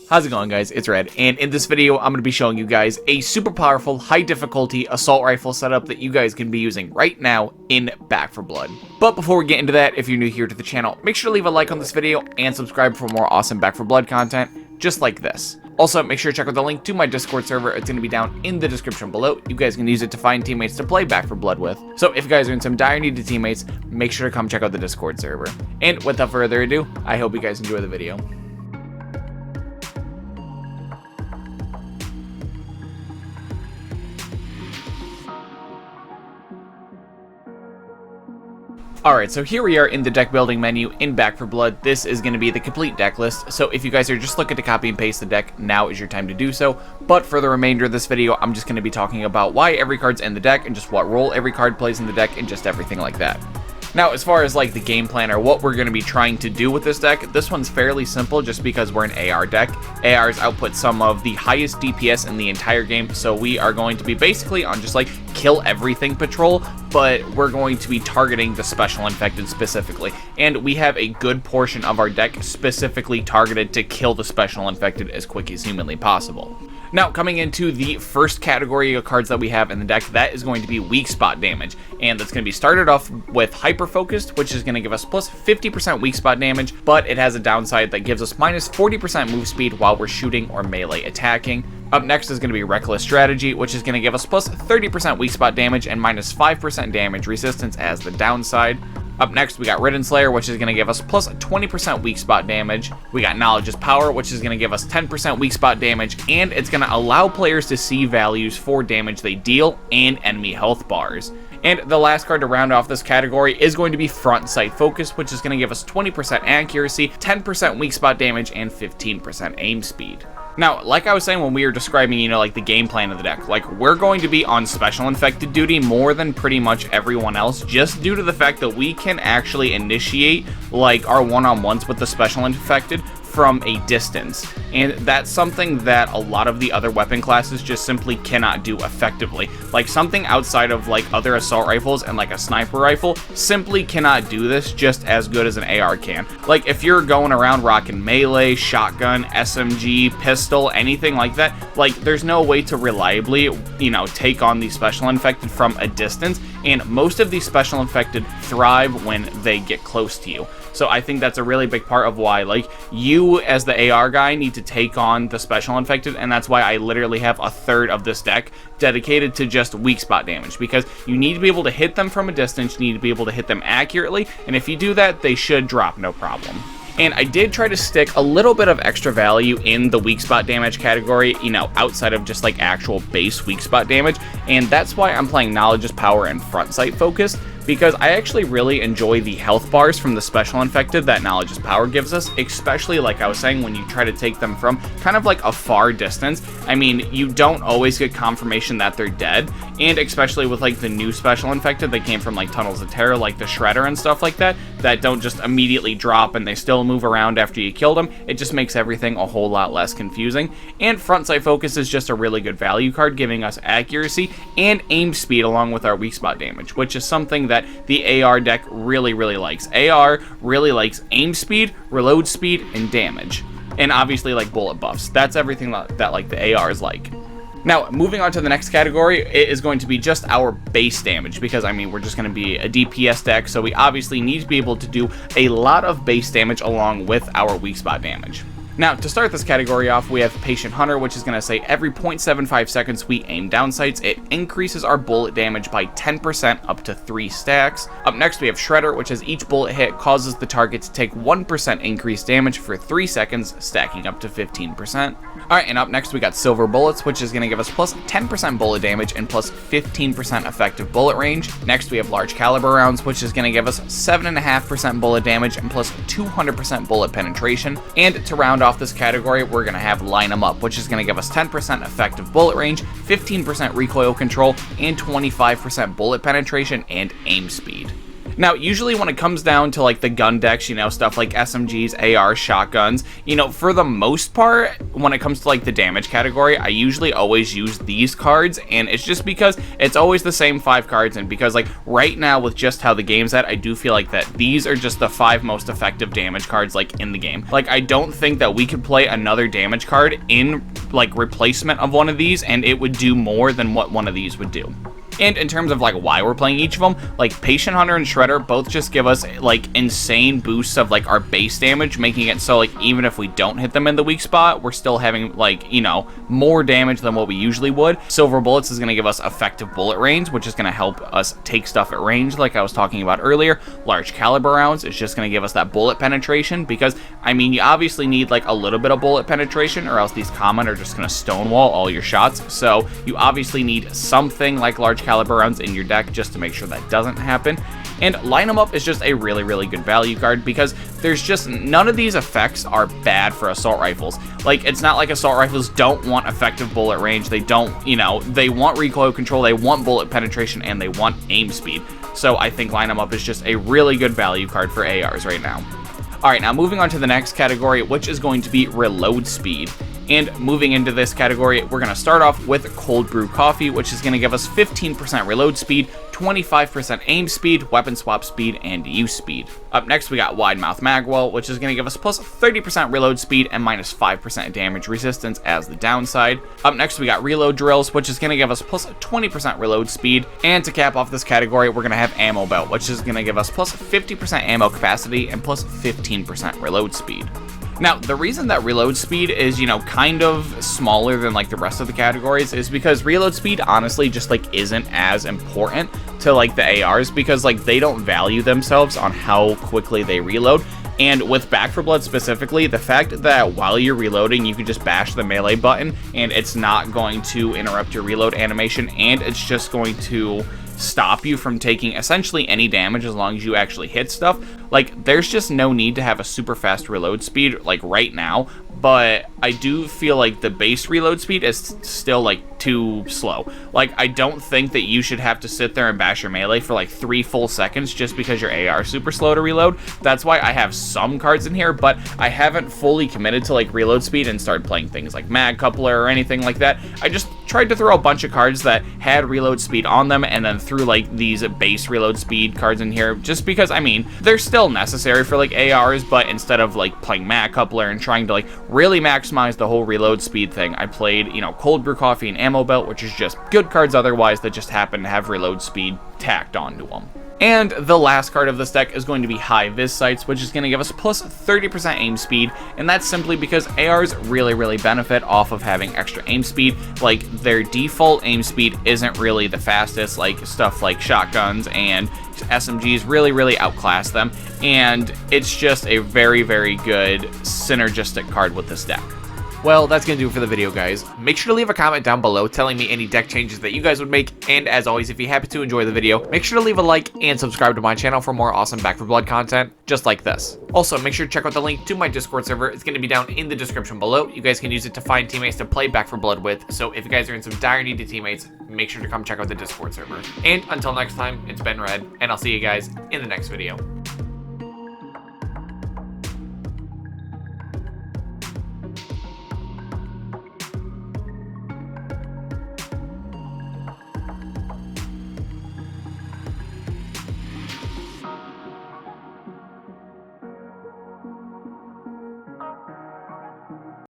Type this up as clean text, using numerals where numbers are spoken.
How's it going, guys? It's Red, and in this video I'm going to be showing you guys a super powerful, high difficulty assault rifle setup that you guys can be using right now in Back 4 Blood. But before we get into that, if you're new here to the channel, make sure to leave a like on this video and subscribe for more awesome Back 4 Blood content just like this. Also, make sure to check out the link to my Discord server. It's going to be down in the description below. You guys can use it to find teammates to play Back 4 Blood with. So if you guys are in some dire need of teammates, make sure to come check out the Discord server. And without further ado, I hope you guys enjoy the video. Alright, so here we are in the deck building menu in Back 4 Blood. This is going to be the complete deck list, so if you guys are just looking to copy and paste the deck, now is your time to do so. But for the remainder of this video, I'm just going to be talking about why every card's in the deck and just what role every card plays in the deck and just everything like that. Now, as far as like the game plan or what we're going to be trying to do with this deck, this one's fairly simple just because we're an AR deck. ARs output some of the highest DPS in the entire game, so we are going to be basically on just like kill everything patrol, but we're going to be targeting the special infected specifically. And we have a good portion of our deck specifically targeted to kill the special infected as quick as humanly possible. Now, coming into the first category of cards that we have in the deck, that is going to be weak spot damage. And that's going to be started off with Hyper Focused, which is going to give us plus 50% weak spot damage, but it has a downside that gives us minus 40% move speed while we're shooting or melee attacking. Up next is going to be Reckless Strategy, which is going to give us plus 30% weak spot damage and minus 5% damage resistance as the downside. Up next, we got Ridden Slayer, which is going to give us plus 20% weak spot damage. We got Knowledge is Power, which is going to give us 10% weak spot damage, and it's going to allow players to see values for damage they deal and enemy health bars. And the last card to round off this category is going to be Front Sight Focus, which is going to give us 20% accuracy, 10% weak spot damage, and 15% aim speed. Now, like I was saying when we were describing, like the game plan of the deck, like we're going to be on special infected duty more than pretty much everyone else, just due to the fact that we can actually initiate like our one-on-ones with the special infected from a distance, and that's something that a lot of the other weapon classes just simply cannot do effectively. Like something outside of like other assault rifles and like a sniper rifle simply cannot do this just as good as an AR can. Like if you're going around rocking melee, shotgun, SMG, pistol, anything like that, like there's no way to reliably, take on the special infected from a distance, and most of these special infected thrive when they get close to you. So I think that's a really big part of why, like, you as the AR guy need to take on the special infected, and that's why I literally have a third of this deck dedicated to just weak spot damage, because you need to be able to hit them from a distance, you need to be able to hit them accurately, and if you do that, they should drop no problem. And I did try to stick a little bit of extra value in the weak spot damage category, outside of just like actual base weak spot damage, and that's why I'm playing Knowledge is Power and Front Sight Focus, because I actually really enjoy the health bars from the special infected that Knowledge is Power gives us, especially like I was saying when you try to take them from kind of like a far distance. I mean, you don't always get confirmation that they're dead, and especially with like the new special infected that came from like Tunnels of Terror, like the Shredder and stuff like that, that don't just immediately drop and they still move around after you killed them. It just makes everything a whole lot less confusing. And Front Sight Focus is just a really good value card, giving us accuracy and aim speed along with our weak spot damage, which is something that the AR deck really likes. AR really likes aim speed, reload speed, and damage. And obviously like bullet buffs. That's everything that like the AR is like. Now, moving on to the next category, it is going to be just our base damage, because, I mean, we're just going to be a DPS deck, so we obviously need to be able to do a lot of base damage along with our weak spot damage. Now, to start this category off, we have Patient Hunter, which is going to say every 0.75 seconds we aim down sights, it increases our bullet damage by 10% up to 3 stacks. Up next, we have Shredder, which is each bullet hit causes the target to take 1% increased damage for 3 seconds, stacking up to 15%. Alright, and up next we got Silver Bullets, which is going to give us plus 10% bullet damage and plus 15% effective bullet range. Next, we have Large Caliber Rounds, which is going to give us 7.5% bullet damage and plus 200% bullet penetration. And to round off this category, we're going to have Line 'em Up, which is going to give us 10% effective bullet range, 15% recoil control, and 25% bullet penetration and aim speed. Now, usually when it comes down to like the gun decks, you know, stuff like SMGs, AR, shotguns, you know, for the most part, when it comes to like the damage category, I usually always use these cards, and it's just because it's always the same 5 cards, and because like right now with just how the game's at, I do feel like that these are just the 5 most effective damage cards like in the game. Like, I don't think that we could play another damage card in like replacement of one of these and it would do more than what one of these would do. And in terms of like why we're playing each of them, like Patient Hunter and Shredder both just give us like insane boosts of like our base damage, making it so like even if we don't hit them in the weak spot, we're still having like, you know, more damage than what we usually would. Silver Bullets is going to give us effective bullet range, which is going to help us take stuff at range like I was talking about earlier. Large caliber rounds is just going to give us that bullet penetration, because I mean, you obviously need like a little bit of bullet penetration or else these common are just going to stonewall all your shots. So you obviously need something like large caliber rounds in your deck just to make sure that doesn't happen. And Line 'em Up is just a really, really good value card, because there's just none of these effects are bad for assault rifles. Like, it's not like assault rifles don't want effective bullet range, they don't, you know, they want recoil control, they want bullet penetration, and they want aim speed. So I think Line 'em Up is just a really good value card for ARs right now. Alright, now moving on to the next category, which is going to be reload speed. And moving into this category, we're going to start off with Cold Brew Coffee, which is going to give us 15% reload speed, 25% aim speed, weapon swap speed, and use speed. Up next, we got Wide Mouth Magwell, which is going to give us plus 30% reload speed and minus 5% damage resistance as the downside. Up next, we got Reload Drills, which is going to give us plus 20% reload speed. And to cap off this category, we're going to have Ammo Belt, which is going to give us plus 50% ammo capacity and plus 15% reload speed. Now, the reason that reload speed is, you know, kind of smaller than like the rest of the categories is because reload speed honestly just like isn't as important to like the ARs, because like they don't value themselves on how quickly they reload. And with Back 4 Blood specifically, the fact that while you're reloading, you can just bash the melee button and it's not going to interrupt your reload animation, and it's just going to stop you from taking essentially any damage as long as you actually hit stuff. Like, there's just no need to have a super fast reload speed like right now, but I do feel like the base reload speed is still like too slow. Like, I don't think that you should have to sit there and bash your melee for like 3 full seconds just because your AR is super slow to reload. That's why I have some cards in here, but I haven't fully committed to like reload speed and started playing things like Mag Coupler or anything like that. I just tried to throw a bunch of cards that had reload speed on them and then threw like these base reload speed cards in here just because, I mean, they're still necessary for like ARs, but instead of like playing Mag Coupler and trying to like really maximize the whole reload speed thing, I played, you know, Cold Brew Coffee and Ammo Belt, which is just good cards otherwise that just happen to have reload speed tacked onto them. And the last card of this deck is going to be High Vis Sights, which is going to give us plus 30% aim speed, and that's simply because ARs really benefit off of having extra aim speed. Like, their default aim speed isn't really the fastest, like stuff like shotguns and SMGs really outclass them, and it's just a very good synergistic card with this deck. Well, that's going to do it for the video, guys. Make sure to leave a comment down below telling me any deck changes that you guys would make, and as always, if you happen to enjoy the video, make sure to leave a like and subscribe to my channel for more awesome Back 4 Blood content just like this. Also, make sure to check out the link to my Discord server. It's going to be down in the description below. You guys can use it to find teammates to play Back 4 Blood with, so if you guys are in some dire need of teammates, make sure to come check out the Discord server. And until next time, it's been Red, and I'll see you guys in the next video.